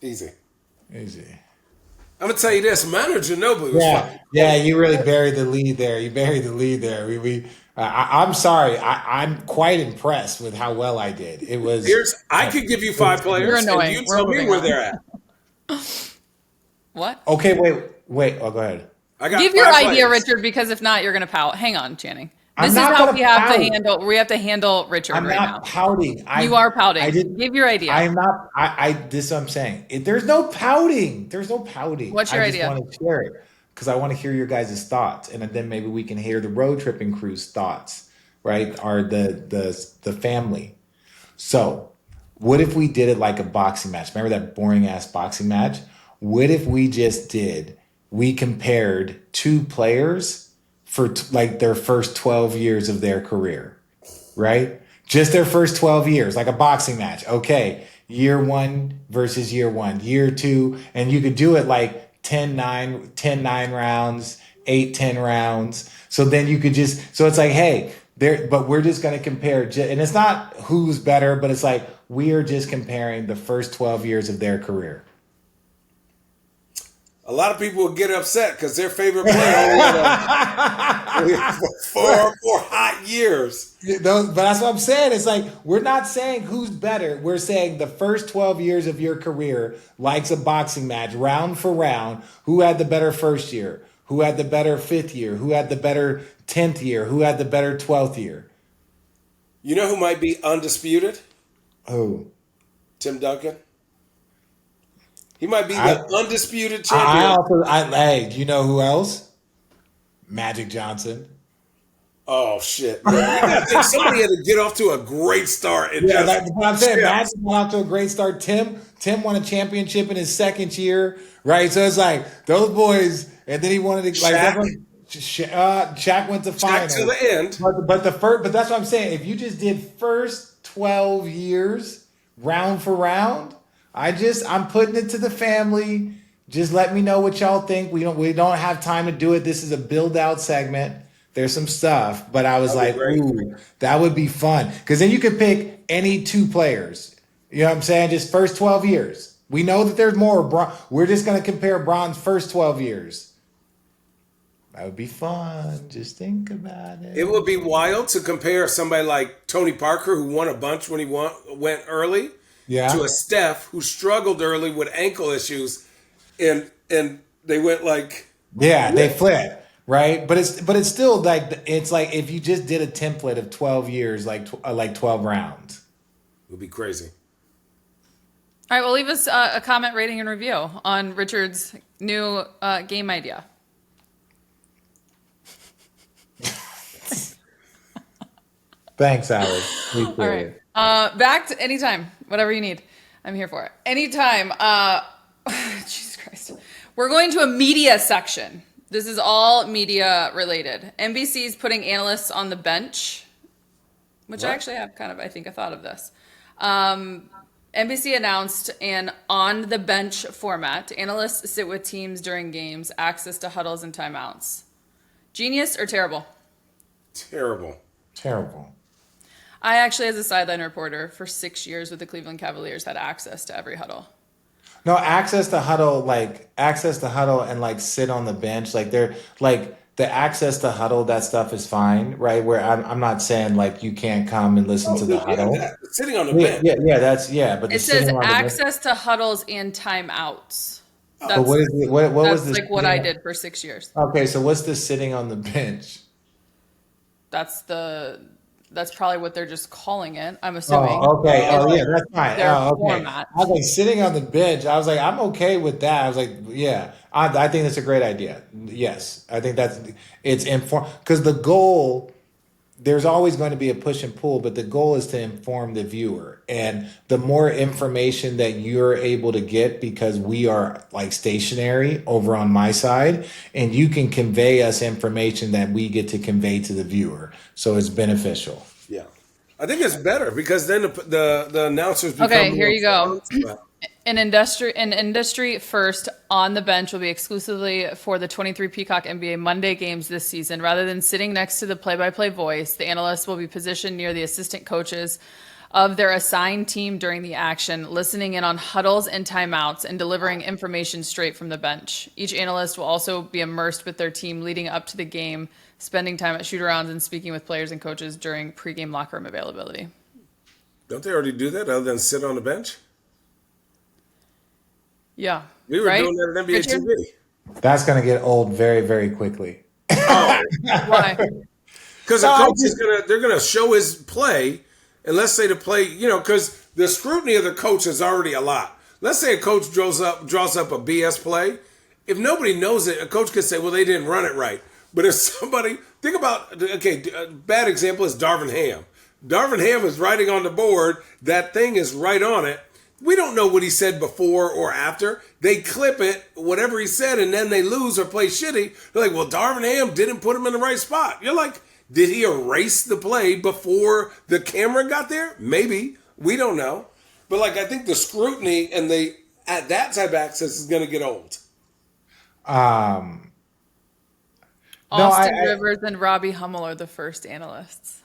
Easy. I'm going to tell you this. Manu Ginobili was fucking. Yeah, you really buried the lead there. I'm sorry. I'm quite impressed with how well I did. It was. I could give you 5 players, and you tell me where they're at. What? Okay, wait. Oh, go ahead. Give your idea, Richard, because if not, you're going to pout. Hang on, Channing. This is how we have to handle. We have to handle Richard right now. I'm not pouting. You are pouting. Give your idea. I'm not. This is what I'm saying. There's no pouting. What's your idea? I just want to share it because I want to hear your guys' thoughts, and then maybe we can hear the Road Trippin crew's thoughts. Right? Or the family. So, what if we did it like a boxing match? Remember that boring ass boxing match? What if we compared 2 players for like their first 12 years of their career, right? Just their first 12 years, like a boxing match. Okay, year 1 versus year 1, year 2, and you could do it like 10-9 rounds, 8-10 rounds. So then you could so it's like, hey, but we're just going to compare, and it's not who's better, but it's like we are just comparing the first 12 years of their career. a lot of people will get upset because their favorite player only had 4 hot years. But that's what I'm saying. It's like, we're not saying who's better. We're saying the first 12 years of your career, likes a boxing match, round for round, who had the better first year? Who had the better 5th year? Who had the better 10th year? Who had the better 12th year? You know who might be undisputed? Who? Tim Duncan. He might be the undisputed champion. Hey, do you know who else? Magic Johnson. Oh, shit. Man, you gotta think somebody had to get off to a great start. And that's what I'm saying. Magic got off to a great start. Tim won a championship in his 2nd year, right? So it's like, those boys, and then he wanted to, like, Shaq went to finals. Shaq to the end. But that's what I'm saying. If you just did first 12 years, round for round, I'm putting it to the family. Just let me know what y'all think. We don't have time to do it. This is a build out segment. There's some stuff, but I was like, ooh, that would be fun. Because then you could pick any 2 players. You know what I'm saying? Just first 12 years. We know that there's more. We're just going to compare Bron's first 12 years. That would be fun. Just think about it. It would be wild to compare somebody like Tony Parker, who won a bunch when he went early, to a Steph who struggled early with ankle issues, and they went like they flipped, right? But it's still like, it's like if you just did a template of 12 years, like 12 rounds, it would be crazy. All right, well, leave us a comment, rating, and review on Richard's new game idea. Thanks, Alex. All right. Back to anytime, whatever you need. I'm here for it. Anytime. Jesus Christ. We're going to a media section. This is all media related. NBC's putting analysts on the bench, which I actually have kind of, I think, a thought of this. NBC announced an on the bench format. Analysts sit with teams during games, access to huddles and timeouts. Genius or terrible? Terrible. I actually, as a sideline reporter for 6 years with the Cleveland Cavaliers, had access to every huddle. No, access to huddle and like sit on the bench. Like they're like the access to huddle, that stuff is fine, right? Where I'm not saying like you can't come and listen to the huddle. Sitting on the bench. But it says access to huddles and timeouts. But what was this? Like what I did for 6 years. Okay, so what's this sitting on the bench? That's probably what they're just calling it. I'm assuming. Oh, okay. That's fine. Okay. Format. I was like sitting on the bench. I was like, I'm okay with that. I was like, yeah, I think that's a great idea. Yes, I think it's inform, because the goal, there's always going to be a push and pull, but the goal is to inform the viewer. And the more information that you're able to get, because we are like stationary over on my side, and you can convey us information that we get to convey to the viewer. So it's beneficial. Yeah. I think it's better because then the announcers become okay, here you go. Fun. An industry first on the bench will be exclusively for the 23 Peacock NBA Monday games this season. Rather than sitting next to the play-by-play voice, the analysts will be positioned near the assistant coaches of their assigned team during the action, listening in on huddles and timeouts and delivering information straight from the bench. Each analyst will also be immersed with their team leading up to the game, spending time at shoot-arounds and speaking with players and coaches during pregame locker room availability. Don't they already do that other than sit on the bench? Yeah. We were doing that at NBA TV. That's going to get old very, very quickly. Oh. Why? Because the coach they're gonna show his play, and let's say the play, because the scrutiny of the coach is already a lot. Let's say a coach draws up a BS play. If nobody knows it, a coach could say, well, they didn't run it right. But if somebody, think about, a bad example is Darvin Ham. Darvin Ham is writing on the board. That thing is right on it. We don't know what he said before or after. They clip it, whatever he said, and then they lose or play shitty. They're like, well, Darvin Ham didn't put him in the right spot. You're like, did he erase the play before the camera got there? Maybe. We don't know. But I think the scrutiny and at that type of access is going to get old. Austin Rivers and Robbie Hummel are the first analysts.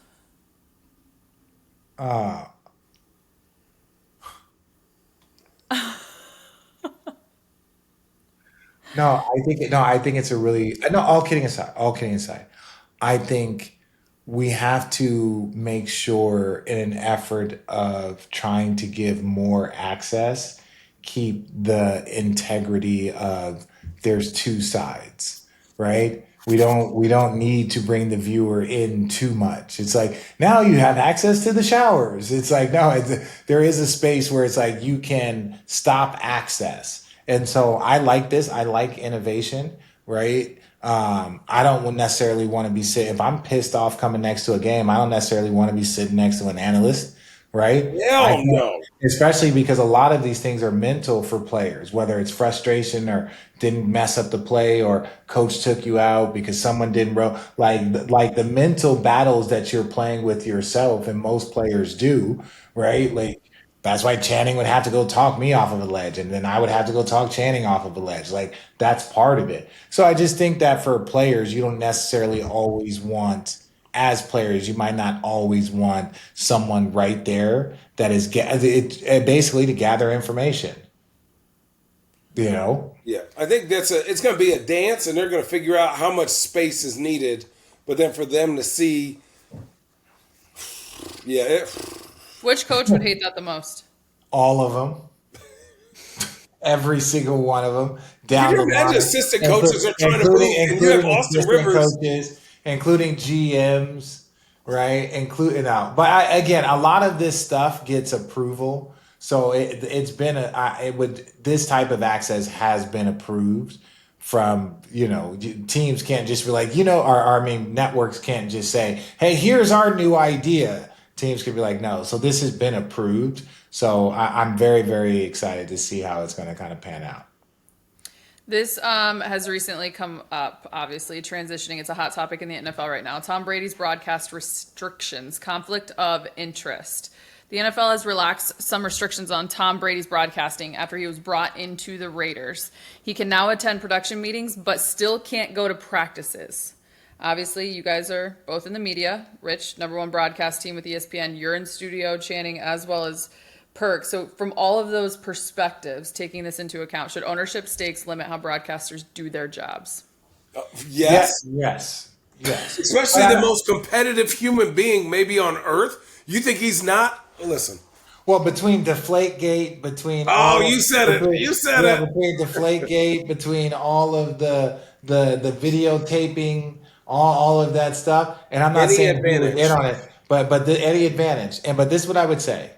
I think it's a really no. All kidding aside, I think we have to make sure, in an effort of trying to give more access, keep the integrity of there's two sides, right? We don't need to bring the viewer in too much. It's like now you have access to the showers. It's like no, there is a space where it's like you can stop access. And so I like this. I like innovation, right? I don't necessarily want to be sitting, if I'm pissed off coming next to a game, I don't necessarily want to be sitting next to an analyst, right? I Hell can't, no. especially because a lot of these things are mental for players, whether it's frustration or didn't mess up the play or coach took you out because someone didn't like the mental battles that you're playing with yourself, and most players do, right? Like that's why Channing would have to go talk me off of a ledge, and then I would have to go talk Channing off of a ledge. Like that's part of it. So I just think that for players, you don't necessarily always want, as players, you might not always want someone right there that is basically to gather information. You know, Yeah, I think it's going to be a dance, and they're going to figure out how much space is needed. But then for them to see, yeah, Which coach would hate that the most? all of them, every single one of them, can down you the imagine line, assistant coaches are trying to move, and you have including Austin assistant Rivers. coaches, including GMs, right? Including out. But again, a lot of this stuff gets approval. So it's been this type of access has been approved from, teams can't just be like, or I mean, networks can't just say, hey, here's our new idea. Teams could be like, no. So this has been approved. So I'm very, very excited to see how it's going to kind of pan out. This has recently come up, obviously, transitioning. It's a hot topic in the NFL right now. Tom Brady's broadcast restrictions, conflict of interest. The NFL has relaxed some restrictions on Tom Brady's broadcasting after he was brought into the Raiders. He can now attend production meetings, but still can't go to practices. Obviously, you guys are both in the media. Rich, #1 broadcast team with ESPN. You're in studio, Channing, as well as Perk. So from all of those perspectives, taking this into account, should ownership stakes limit how broadcasters do their jobs? Yes, Yes. especially the most competitive human being maybe on earth. You think he's not? Listen. Well, between Deflategate, You said it. You said it. between Deflategate, between all of the videotaping, all of that stuff, and I'm not Any saying he was in advantage. on it, but any advantage, but this is what I would say.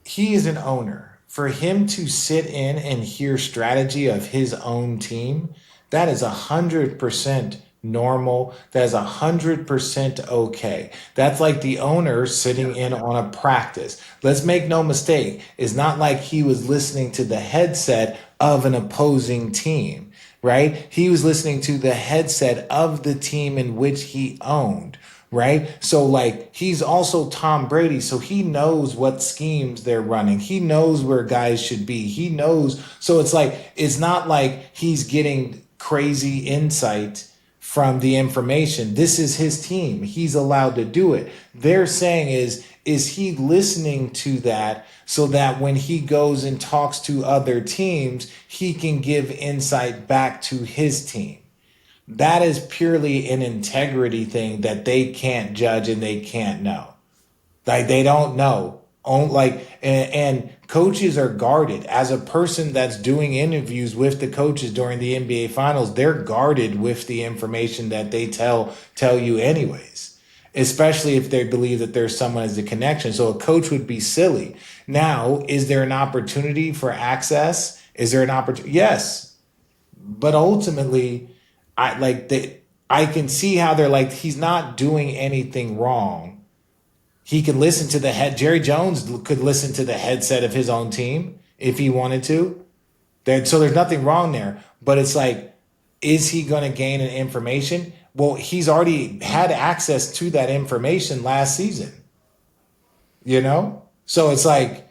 He is an owner. For him to sit in and hear strategy of his own team, that is 100% normal. That is 100% okay. That's like the owner sitting in on a practice. Let's make no mistake. It's not like he was listening to the headset of an opposing team, right? He was listening to the headset of the team in which he owned. Right. So like he's also Tom Brady. So he knows what schemes they're running. He knows where guys should be. He knows. So it's not like he's getting crazy insight from the information. This is his team. He's allowed to do it. They're saying is he listening to that so that when he goes and talks to other teams, he can give insight back to his team. That is purely an integrity thing that they can't judge and they can't know. Like they don't know. And coaches are guarded. As a person that's doing interviews with the coaches during the NBA finals, they're guarded with the information that they tell you anyways. Especially if they believe that there's someone as a connection. So a coach would be silly. Now, is there an opportunity for access? Is there an opportunity? Yes. But ultimately, I can see how they're like, he's not doing anything wrong. He can listen to Jerry Jones could listen to the headset of his own team if he wanted to. So there's nothing wrong there. But it's like, is he going to gain an information? Well, he's already had access to that information last season. So it's like,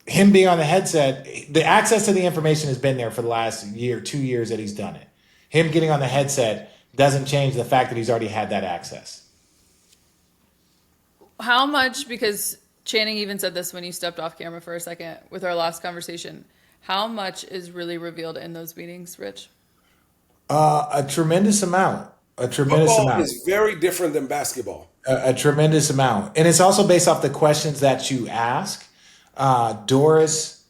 him being on the headset, the access to the information has been there for the last year, 2 years that he's done it. Him getting on the headset doesn't change the fact that he's already had that access. How much, because Channing even said this when you stepped off camera for a second with our last conversation, How much is really revealed in those meetings, Rich? A tremendous amount. Football is very different than basketball. A tremendous amount. And it's also based off the questions that you ask. Doris,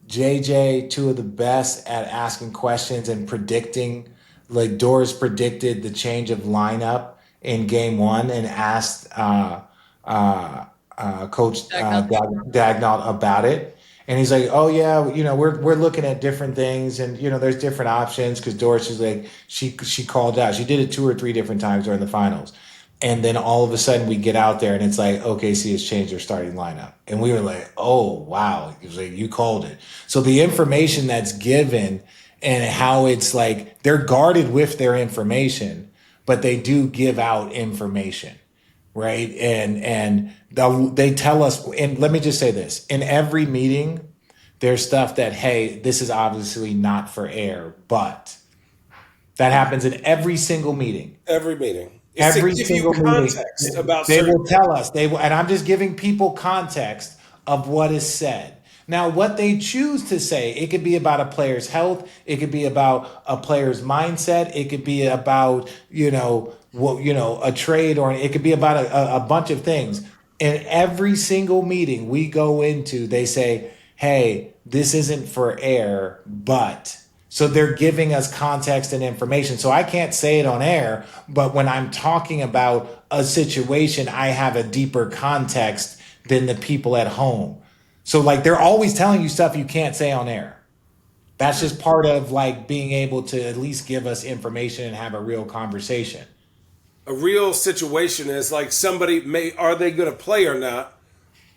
JJ, two of the best at asking questions and predicting. Like Doris predicted the change of lineup in game one and asked Coach Dagnall about it. And he's like, oh yeah, we're looking at different things, and there's different options, because Doris is like, she called out. She did it 2 or 3 different times during the finals. And then all of a sudden we get out there and it's like, OKC has changed their starting lineup. And we were like, oh wow. He was like, you called it. So the information that's given and how it's like, they're guarded with their information, but they do give out information. Right. And they tell us, and let me just say this, in every meeting, there's stuff that, hey, this is obviously not for air, but that happens in every single meeting. Every meeting. It's every single context meeting. About they will tell us. And I'm just giving people context of what is said. Now, what they choose to say, it could be about a player's health. It could be about a player's mindset. It could be about, a trade, or it could be about a bunch of things. In every single meeting we go into, they say, hey, this isn't for air, but. So they're giving us context and information. So I can't say it on air, but when I'm talking about a situation, I have a deeper context than the people at home. So like, they're always telling you stuff you can't say on air. That's just part of like being able to at least give us information and have a real conversation. A real situation is like, are they going to play or not?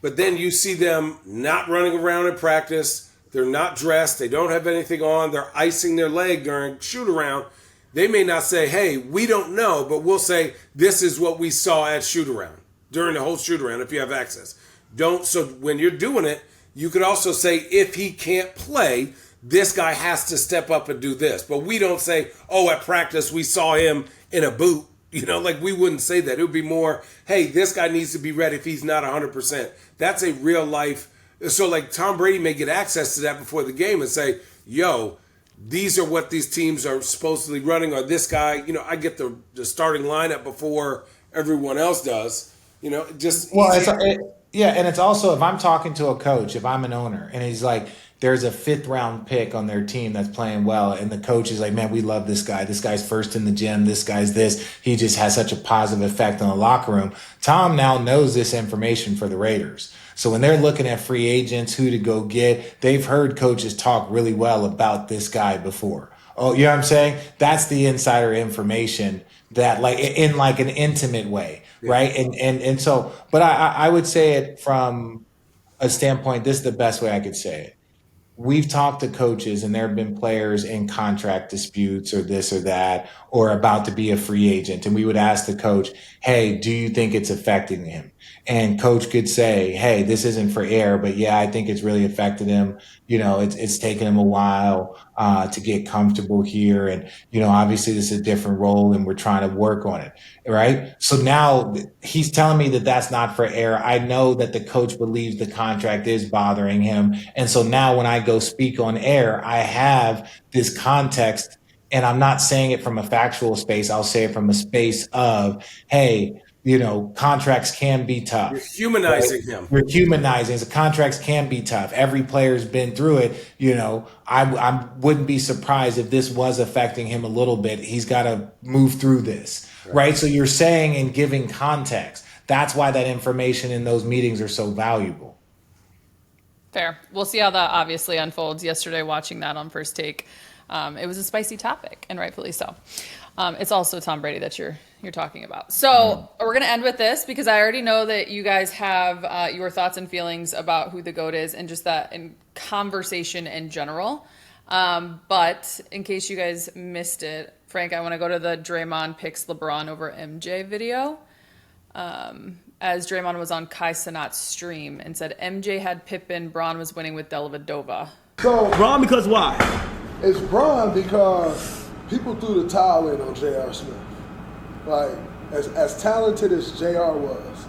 But then you see them not running around in practice. They're not dressed. They don't have anything on. They're icing their leg during shoot around. They may not say, hey, we don't know, but we'll say, this is what we saw at shoot around during the whole shoot around if you have access. So when you're doing it, you could also say, if he can't play, this guy has to step up and do this. But we don't say, oh, at practice we saw him in a boot. Like we wouldn't say that. It would be more, hey, this guy needs to be ready if he's not 100%. That's a real life. So like Tom Brady may get access to that before the game and say, yo, these are what these teams are supposedly running, or this guy, I get the starting lineup before everyone else does. And it's also, if I'm talking to a coach, if I'm an owner and he's like, there's a 5th round pick on their team that's playing well, and the coach is like, man, we love this guy. This guy's first in the gym. This guy's this. He just has such a positive effect on the locker room. Tom now knows this information for the Raiders. So when they're looking at free agents, who to go get, they've heard coaches talk really well about this guy before. Oh, you know what I'm saying? That's the insider information that, like, in like an intimate way, right? And so, but I would say it from a standpoint, this is the best way I could say it. We've talked to coaches, and there have been players in contract disputes or this or that, or about to be a free agent. And we would ask the coach, hey, do you think it's affecting him? And coach could say, hey, this isn't for air, but yeah, I think it's really affected him. It's taken him a while to get comfortable here. And, obviously this is a different role and we're trying to work on it. Right. So now he's telling me that that's not for air. I know that the coach believes the contract is bothering him. And so now when I go speak on air, I have this context, and I'm not saying it from a factual space. I'll say it from a space of, hey, contracts can be tough. You're humanizing him. You're humanizing. So contracts can be tough. Every player's been through it. I wouldn't be surprised if this was affecting him a little bit. He's got to move through this, right? So you're saying and giving context. That's why that information in those meetings are so valuable. Fair. We'll see how that obviously unfolds. Yesterday, watching that on First Take, it was a spicy topic, and rightfully so. It's also Tom Brady that you're talking about. So we're going to end with this, because I already know that you guys have your thoughts and feelings about who the GOAT is, and just that in conversation in general. But in case you guys missed it, Frank, I want to go to the Draymond picks LeBron over MJ video. As Draymond was on Kai Cenat's stream and said MJ had Pippen, Bron was winning with Dellavedova. So Bron, because why? It's Bron because people threw the towel in on J.R. Smith. Like, as talented as J.R. was,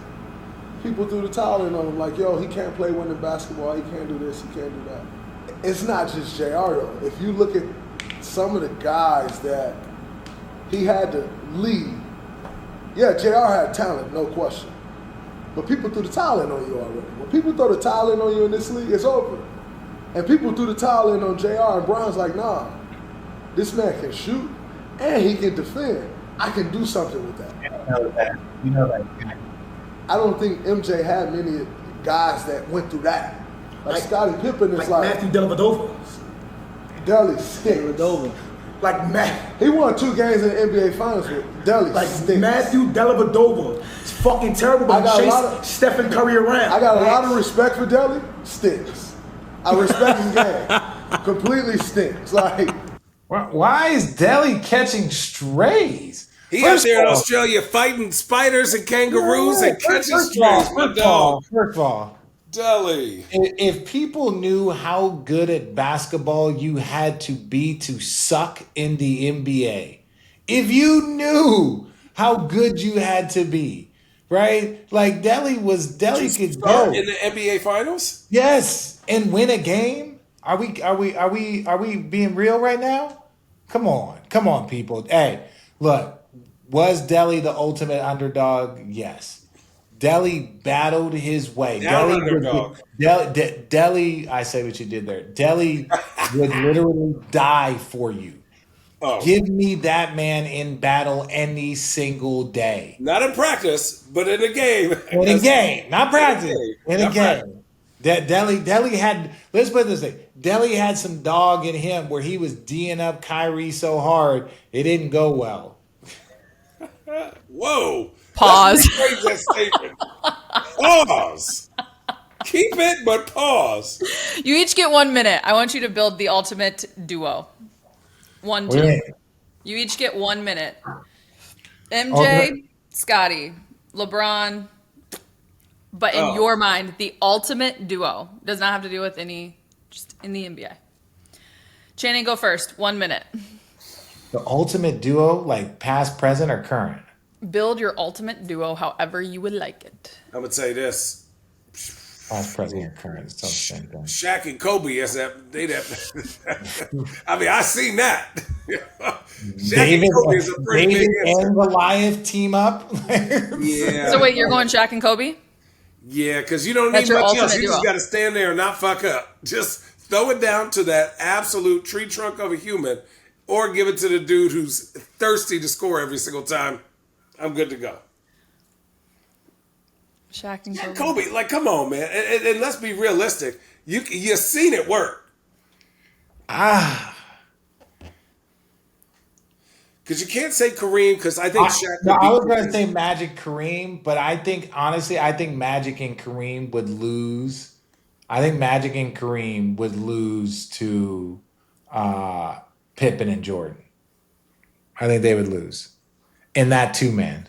people threw the towel in on him like, yo, he can't play winning basketball, he can't do this, he can't do that. it's not just JR though. If you look at some of the guys that he had to lead, yeah, JR had talent, no question. But people threw the towel in on you already. When people throw the towel in on you in this league, it's over. And people threw the towel in on JR, and Brown's like, nah, this man can shoot and he can defend. I can do something with that. You know that. I don't think MJ had many guys that went through that. Like Scottie Pippen is like Matthew Dellavedova. Delly stinks. Dellavedova. Like Matt. He won 2 games in the NBA Finals with Delly stinks. Matthew Dellavedova. It's fucking terrible. But chase Stephen Curry around. I got a lot of respect for Delly. Stinks. I respect his game. Completely stinks. Like, why is Delly catching strays? He out there in Australia fighting spiders and kangaroos and catching strays. First of all, Delly. If people knew how good at basketball you had to be to suck in the NBA, if you knew how good you had to be, right? Like Delly could go in the NBA Finals. Yes, and win a game. Are we being real right now? Come on, people. Hey, look. Was Delly the ultimate underdog? Yes. Delly battled his way. Delly, I say what you did there. Delly would literally die for you. Oh. Give me that man in battle any single day. Not in practice, but in a game. In a game, not practice. In a game. Delly had, let's put it this way, Delly had some dog in him where he was D'ing up Kyrie so hard, it didn't go well. Whoa. Pause. That statement. Pause. Keep it, but pause. You each get 1 minute. I want you to build the ultimate duo. 1 team. Wait. You each get 1 minute. MJ, Scotty, LeBron. But in your mind, the ultimate duo. Does not have to do with any, just in the NBA. Channing, go first. 1 minute. The ultimate duo, like past, present, or current? Build your ultimate duo however you would like it. I would say this. Past, present, or current. It's the same thing. Shaq and Kobe, I mean, I seen that. David and Goliath team up. Yeah. So wait, you're going Shaq and Kobe? Yeah, because you don't need much else. You just got to stand there and not fuck up. Just throw it down to that absolute tree trunk of a human, or give it to the dude who's thirsty to score every single time. I'm good to go. Shaq and Kobe. Kobe, like, come on, man. And let's be realistic. You've seen it work. Because you can't say Kareem, because I think Shaq I was going to say Magic Kareem, but I think Magic and Kareem would lose. I think Magic and Kareem would lose to Pippen and Jordan. I think they would lose in that 2-man.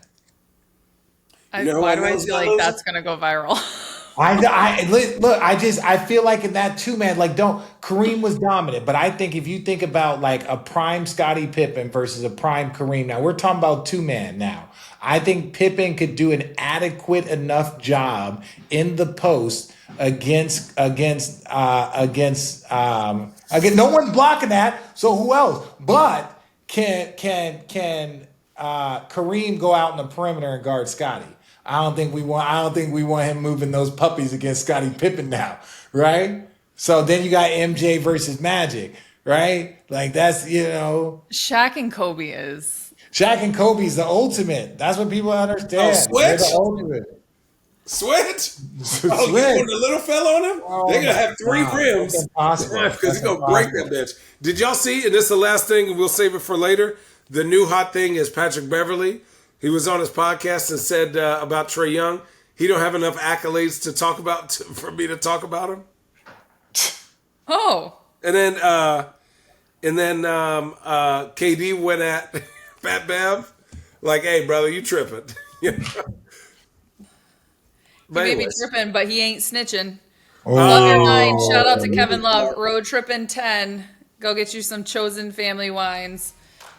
Why do I feel like that's gonna go viral? I feel like in that 2-man, like Kareem was dominant, but I think if you think about like a prime Scottie Pippen versus a prime Kareem, now we're talking about 2-man now. I think Pippen could do an adequate enough job in the post against no one's blocking that. So who else? But can Kareem go out in the perimeter and guard Scottie? I don't think we want him moving those puppies against Scottie Pippen now, right? So then you got MJ versus Magic, right? Like that's Shaq and Kobe is the ultimate. That's what people understand. Oh, They're the ultimate. Switch? Oh, you put a little fella on him? They're going to have 3 rims. Because he's going to break that bitch. Did y'all see, and this is the last thing, and we'll save it for later, the new hot thing is Patrick Beverley. He was on his podcast and said about Trae Young, he don't have enough accolades to talk about for me to talk about him. Oh. And then KD went at Fat Bev, like, hey, brother, you tripping. He may be tripping, but he ain't snitching. Love your 9. Shout out to Kevin Love. Road Trippin 10. Go get you some Chosen Family wines.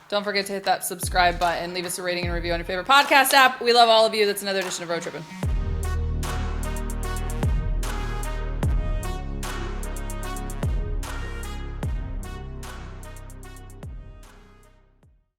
Don't forget to hit that subscribe button. Leave us a rating and review on your favorite podcast app. We love all of you. That's another edition of Road Trippin.